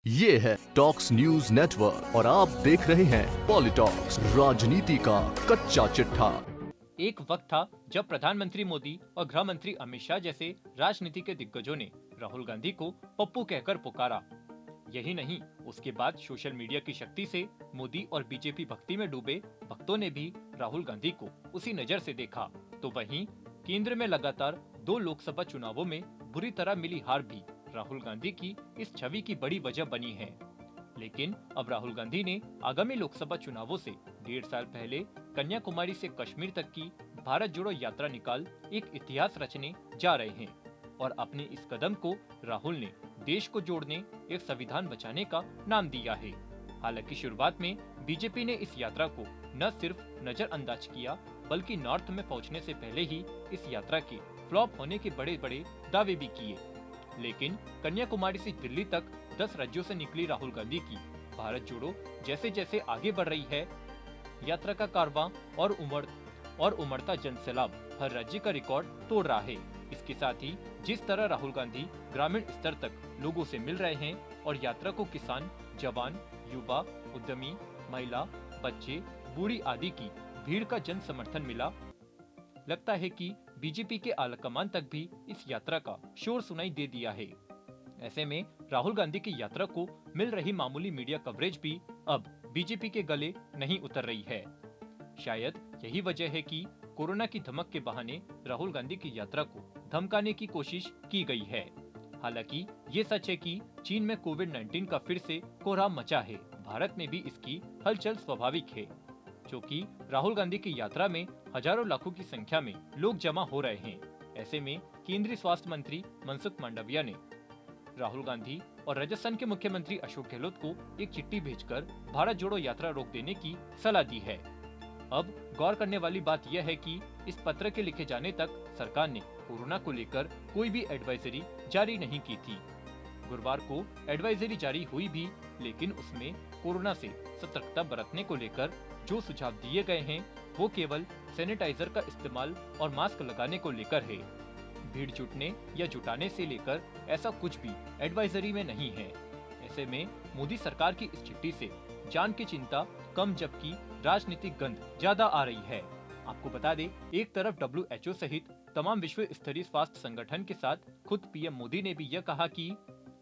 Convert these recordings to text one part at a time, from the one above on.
ये है talks news network और आप देख रहे हैं पॉलिटॉक्स, राजनीति का कच्चा चिट्ठा। एक वक्त था जब प्रधानमंत्री मोदी और गृह मंत्री अमित शाह जैसे राजनीति के दिग्गजों ने राहुल गांधी को पप्पू कहकर पुकारा। यही नहीं, उसके बाद सोशल मीडिया की शक्ति से मोदी और बीजेपी भक्ति में डूबे भक्तों ने भी राहुल गांधी को उसी नजर से देखा। तो वहीं केंद्र में लगातार 2 लोकसभा चुनावों में बुरी तरह मिली हार भी राहुल गांधी की इस छवि की बड़ी वजह बनी है। लेकिन अब राहुल गांधी ने आगामी लोकसभा चुनावों से 1.5 साल पहले कन्याकुमारी से कश्मीर तक की भारत जोड़ो यात्रा निकाल एक इतिहास रचने जा रहे हैं और अपने इस कदम को राहुल ने देश को जोड़ने, एक संविधान बचाने का नाम दिया है। हालांकि शुरुआत में बीजेपी ने इस यात्रा को न सिर्फ नजरअंदाज किया बल्कि नॉर्थ में पहुंचने से पहले ही इस यात्रा के फ्लॉप होने के बड़े बड़े दावे भी किए। लेकिन कन्याकुमारी से दिल्ली तक 10 राज्यों से निकली राहुल गांधी की भारत जोड़ो जैसे जैसे आगे बढ़ रही है, यात्रा का कारवां और उमड़ता जनसैलाब हर राज्य का रिकॉर्ड तोड़ रहा है। इसके साथ ही जिस तरह राहुल गांधी ग्रामीण स्तर तक लोगों से मिल रहे हैं और यात्रा को किसान, जवान, युवा, उद्यमी, महिला, बच्चे, बूढ़ी आदि की भीड़ का जन समर्थन मिला, लगता है कि बीजेपी के आलाकमान तक भी इस यात्रा का शोर सुनाई दे दिया है। ऐसे में राहुल गांधी की यात्रा को मिल रही मामूली मीडिया कवरेज भी अब बीजेपी के गले नहीं उतर रही है। शायद यही वजह है कि कोरोना की धमक के बहाने राहुल गांधी की यात्रा को धमकाने की कोशिश की गई है। हालांकि ये सच है कि चीन में कोविड-19 का फिर से कोहराम मचा है। भारत में भी इसकी हलचल स्वाभाविक है, क्योंकि राहुल गांधी की यात्रा में हजारों लाखों की संख्या में लोग जमा हो रहे हैं। ऐसे में केंद्रीय स्वास्थ्य मंत्री मनसुख मांडविया ने राहुल गांधी और राजस्थान के मुख्यमंत्री अशोक गहलोत को एक चिट्ठी भेजकर भारत जोड़ो यात्रा रोक देने की सलाह दी है। अब गौर करने वाली बात यह है कि इस पत्र के लिखे जाने तक सरकार ने कोरोना को लेकर कोई भी एडवाइजरी जारी नहीं की थी। गुरुवार को एडवाइजरी जारी हुई भी, लेकिन उसमें कोरोना से सतर्कता बरतने को लेकर जो सुझाव दिए गए हैं वो केवल सैनिटाइजर का इस्तेमाल और मास्क लगाने को लेकर है। भीड़ जुटने या जुटाने से लेकर ऐसा कुछ भी एडवाइजरी में नहीं है। ऐसे में मोदी सरकार की इस चिट्ठी से जान की चिंता कम जबकि राजनीतिक गंध ज्यादा आ रही है। आपको बता दें, एक तरफ WHO सहित तमाम विश्व स्तरीय स्वास्थ्य संगठन के साथ खुद पीएम मोदी ने भी यह कहा कि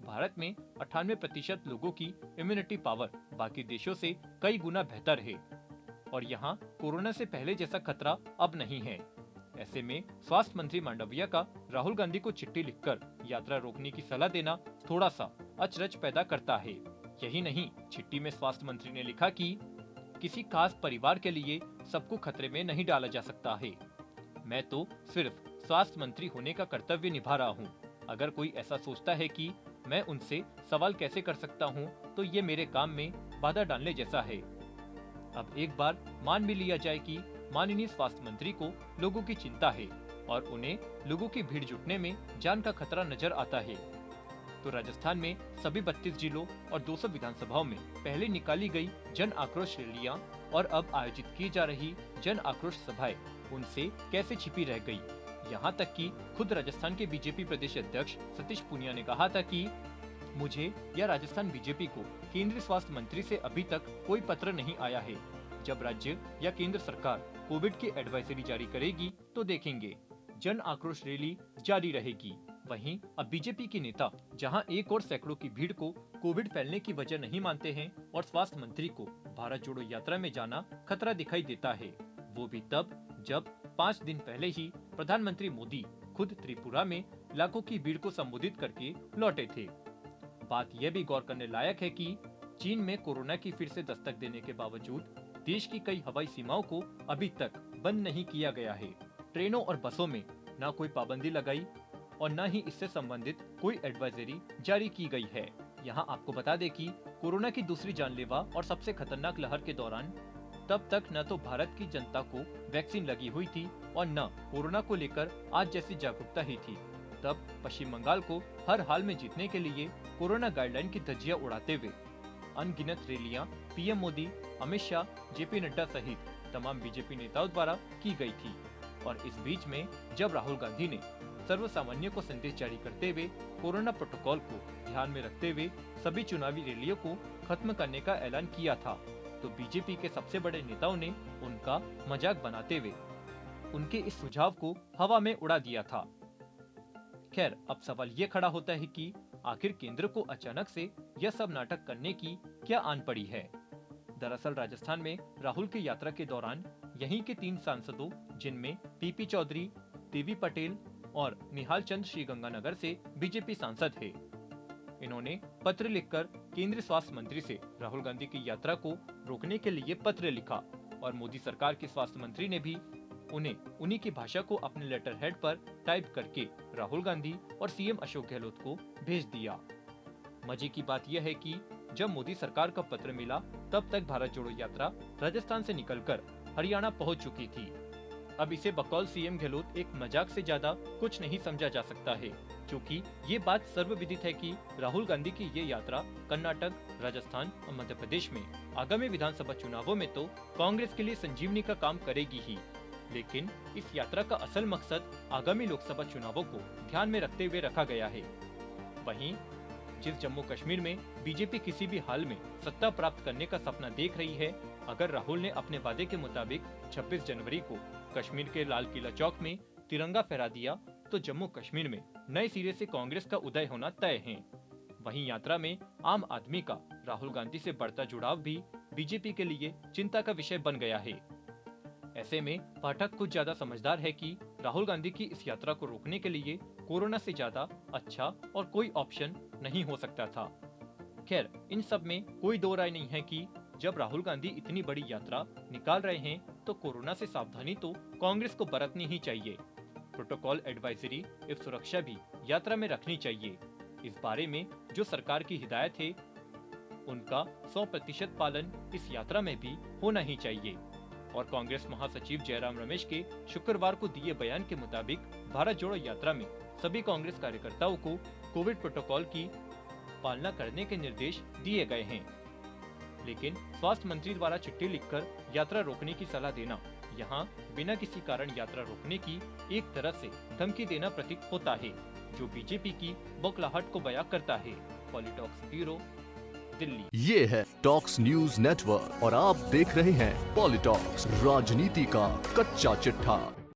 भारत में 98% लोगों की इम्यूनिटी पावर बाकी देशों से कई गुना बेहतर है और यहाँ कोरोना से पहले जैसा खतरा अब नहीं है। ऐसे में स्वास्थ्य मंत्री मांडविया का राहुल गांधी को चिट्ठी लिखकर यात्रा रोकने की सलाह देना थोड़ा सा अचरज पैदा करता है। यही नहीं, चिट्ठी में स्वास्थ्य मंत्री ने लिखा कि किसी खास परिवार के लिए सबको खतरे में नहीं डाला जा सकता है। मैं तो सिर्फ स्वास्थ्य मंत्री होने का कर्तव्य निभा रहा हूँ। अगर कोई ऐसा सोचता है कि मैं उनसे सवाल कैसे कर सकता हूँ, तो ये मेरे काम में बाधा डालने जैसा है। अब एक बार मान भी लिया जाए कि माननीय स्वास्थ्य मंत्री को लोगों की चिंता है और उन्हें लोगों की भीड़ जुटने में जान का खतरा नजर आता है, तो राजस्थान में सभी 32 जिलों और 200 विधानसभाओं में पहले निकाली गई जन आक्रोश रैलियां और अब आयोजित की जा रही जन आक्रोश सभाएं उनसे कैसे छिपी रह गई। यहाँ तक कि खुद राजस्थान के बीजेपी प्रदेश अध्यक्ष सतीश पूनिया ने कहा था कि मुझे या राजस्थान बीजेपी को केंद्रीय स्वास्थ्य मंत्री से अभी तक कोई पत्र नहीं आया है। जब राज्य या केंद्र सरकार कोविड की एडवाइजरी जारी करेगी तो देखेंगे। जन आक्रोश रैली जारी रहेगी। वहीं अब बीजेपी के नेता जहां एक और सैकड़ों की भीड़ को कोविड फैलने की वजह नहीं मानते हैं और स्वास्थ्य मंत्री को भारत जोड़ो यात्रा में जाना खतरा दिखाई देता है, वो भी तब जब 5 दिन पहले ही प्रधानमंत्री मोदी खुद त्रिपुरा में लाखों की भीड़ को संबोधित करके लौटे थे। बात यह भी गौर करने लायक है कि चीन में कोरोना की फिर से दस्तक देने के बावजूद देश की कई हवाई सीमाओं को अभी तक बंद नहीं किया गया है। ट्रेनों और बसों में न कोई पाबंदी लगाई और न ही इससे संबंधित कोई एडवाइजरी जारी की गई है। यहाँ आपको बता दें कि कोरोना की दूसरी जानलेवा और सबसे खतरनाक लहर के दौरान तब तक न तो भारत की जनता को वैक्सीन लगी हुई थी और न कोरोना को लेकर आज जैसी जागरूकता ही थी। तब पश्चिम बंगाल को हर हाल में जीतने के लिए कोरोना गाइडलाइन की धज्जियां उड़ाते हुए अनगिनत रैलियां पीएम मोदी, अमित शाह, जेपी नड्डा सहित तमाम बीजेपी नेताओं द्वारा की गई थी। और इस बीच में जब राहुल गांधी ने सर्वसामान्य को संदेश जारी करते हुए कोरोना प्रोटोकॉल को ध्यान में रखते हुए सभी चुनावी रैलियों को खत्म करने का ऐलान किया था, तो बीजेपी के सबसे बड़े नेताओं ने उनका मजाक बनाते हुए उनके इस सुझाव को हवा में उड़ा दिया था। खैर, अब सवाल ये खड़ा होता है कि आखिर केंद्र को अचानक से यह सब नाटक करने की क्या आन पड़ी है। दरअसल राजस्थान में राहुल की यात्रा के दौरान यहीं के 3 सांसदों, जिनमें पीपी चौधरी, देवी पटेल और निहाल चंद श्रीगंगानगर से बीजेपी सांसद है, इन्होंने पत्र लिखकर केंद्रीय स्वास्थ्य मंत्री से राहुल गांधी की यात्रा को रोकने के लिए पत्र लिखा और मोदी सरकार के स्वास्थ्य मंत्री ने भी उन्हें उन्हीं की भाषा को अपने लेटर हेड पर टाइप करके राहुल गांधी और सीएम अशोक गहलोत को भेज दिया। मजे की बात यह है कि जब मोदी सरकार का पत्र मिला तब तक भारत जोड़ो यात्रा राजस्थान से निकलकर हरियाणा पहुंच चुकी थी। अब इसे बकौल सीएम गहलोत एक मजाक से ज्यादा कुछ नहीं समझा जा सकता है, क्योंकि ये बात सर्वविदित है कि राहुल गांधी की ये यात्रा कर्नाटक, राजस्थान और मध्य प्रदेश में आगामी विधानसभा चुनावों में तो कांग्रेस के लिए संजीवनी का काम करेगी ही, लेकिन इस यात्रा का असल मकसद आगामी लोकसभा चुनावों को ध्यान में रखते हुए रखा गया है। वहीं जिस जम्मू कश्मीर में बीजेपी किसी भी हाल में सत्ता प्राप्त करने का सपना देख रही है, अगर राहुल ने अपने वादे के मुताबिक 26 जनवरी को कश्मीर के लाल किला चौक में तिरंगा फहरा दिया तो जम्मू कश्मीर में नए सिरे से कांग्रेस का उदय होना तय है। वहीं यात्रा में आम आदमी का राहुल गांधी से बढ़ता जुड़ाव भी बीजेपी के लिए चिंता का विषय बन गया है। ऐसे में पाठक कुछ ज्यादा समझदार है कि राहुल गांधी की इस यात्रा को रोकने के लिए कोरोना से ज्यादा अच्छा और कोई ऑप्शन नहीं हो सकता था। खैर, इन सब में कोई दो राय नहीं है कि जब राहुल गांधी इतनी बड़ी यात्रा निकाल रहे हैं तो कोरोना से सावधानी तो कांग्रेस को बरतनी ही चाहिए। प्रोटोकॉल एडवाइजरी एवं सुरक्षा भी यात्रा में रखनी चाहिए। इस बारे में जो सरकार की हिदायत है उनका 100% पालन इस यात्रा में भी होना ही चाहिए। और कांग्रेस महासचिव जयराम रमेश के शुक्रवार को दिए बयान के मुताबिक भारत जोड़ो यात्रा में सभी कांग्रेस कार्यकर्ताओं को कोविड प्रोटोकॉल की पालना करने के निर्देश दिए गए हैं, लेकिन स्वास्थ्य मंत्री द्वारा चिट्ठी लिखकर यात्रा रोकने की सलाह देना यहाँ बिना किसी कारण यात्रा रोकने की एक तरह से धमकी देना प्रतीत होता है, जो बीजेपी की बौखलाहट को बयां करता है। पॉलिटॉक्स ब्यूरो, दिल्ली। ये है टॉक्स न्यूज नेटवर्क और आप देख रहे हैं पॉलिटॉक्स, राजनीति का कच्चा चिट्ठा।